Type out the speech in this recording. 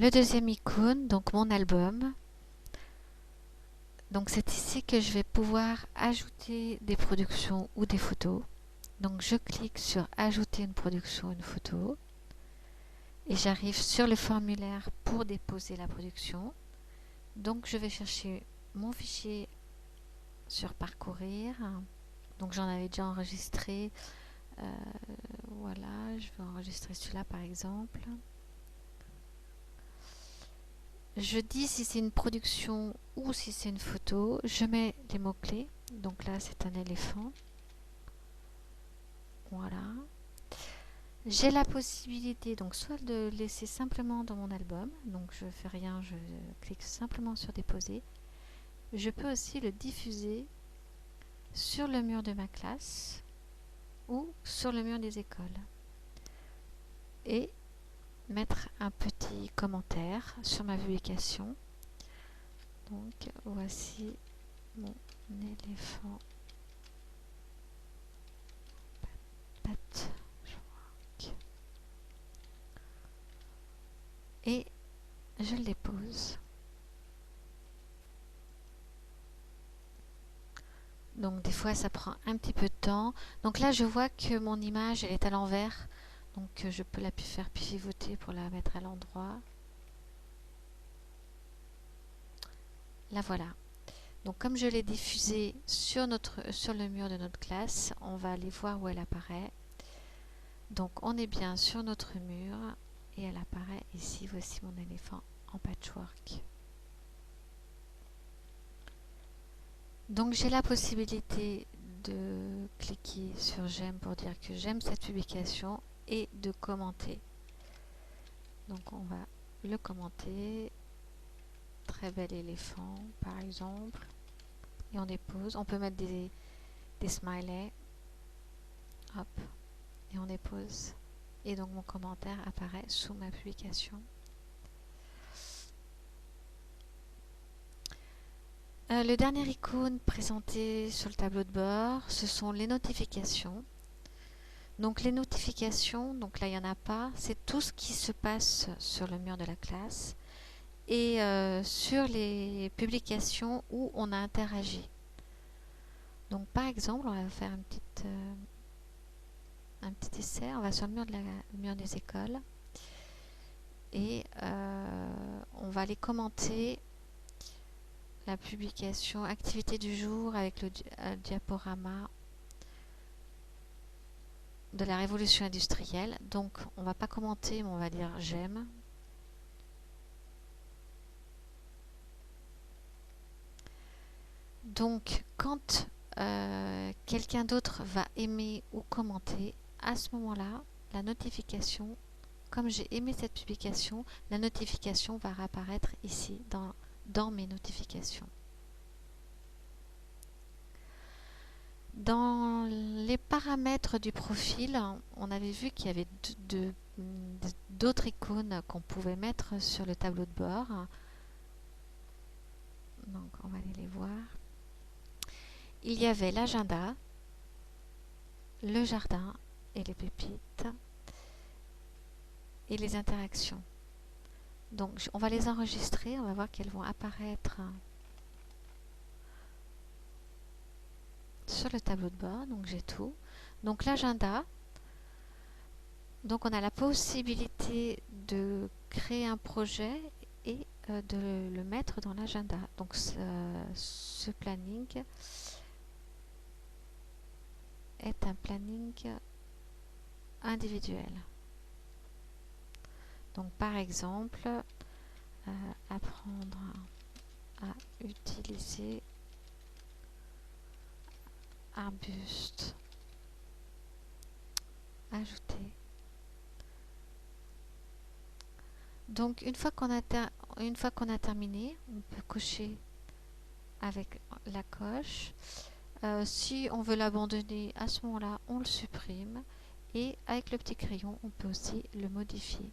Le deuxième icône, donc mon album. Donc c'est ici que je vais pouvoir ajouter des productions ou des photos. Donc je clique sur ajouter une production, une photo. Et j'arrive sur le formulaire pour déposer la production. Donc je vais chercher mon fichier sur parcourir. Donc j'en avais déjà enregistré. Euh, voilà, je vais enregistrer celui-là par exemple. Je dis si c'est une production ou si c'est une photo. Je mets les mots-clés. Donc là, c'est un éléphant. Voilà. J'ai la possibilité donc soit de laisser simplement dans mon album. Donc je fais rien, je clique simplement sur déposer. Je peux aussi le diffuser sur le mur de ma classe ou sur le mur des écoles. Et mettre un petit commentaire sur ma publication. Donc voici mon éléphant patchwork. Et je le dépose. Donc des fois ça prend un petit peu de temps. Donc là je vois que mon image elle est à l'envers. Donc je peux la faire pivoter pour la mettre à l'endroit. La voilà. Donc comme je l'ai diffusée sur le mur de notre classe, on va aller voir où elle apparaît. Donc on est bien sur notre mur et elle apparaît ici. Voici mon éléphant en patchwork. Donc j'ai la possibilité de cliquer sur j'aime pour dire que j'aime cette publication et de commenter. Donc on va le commenter. Très bel éléphant par exemple. Et on dépose. On peut mettre des smileys. Hop. Et on dépose. Et donc mon commentaire apparaît sous ma publication. Le dernier icône présenté sur le tableau de bord, ce sont les notifications. Donc les notifications, donc là il n'y en a pas, c'est tout ce qui se passe sur le mur de la classe et sur les publications où on a interagi. Donc par exemple, on va faire un petit essai, on va sur le mur des écoles et on va aller commenter la publication activité du jour avec le diaporama de la révolution industrielle. Donc on va pas commenter mais on va dire j'aime. Donc quand quelqu'un d'autre va aimer ou commenter, à ce moment-là, la notification, comme j'ai aimé cette publication, la notification va réapparaître ici dans mes notifications. Dans les paramètres du profil, on avait vu qu'il y avait d'autres icônes qu'on pouvait mettre sur le tableau de bord. Donc on va aller les voir. Il y avait l'agenda, le jardin et les pépites et les interactions. Donc on va les enregistrer, on va voir qu'elles vont apparaître sur le tableau de bord. Donc j'ai tout. Donc l'agenda, donc on a la possibilité de créer un projet et de le mettre dans l'agenda. Donc ce planning est un planning individuel. Donc par exemple, apprendre à utiliser arbuste, ajouter. Donc une fois qu'on a terminé, on peut cocher avec la coche. Si on veut l'abandonner, à ce moment-là, on le supprime. Et avec le petit crayon, on peut aussi le modifier.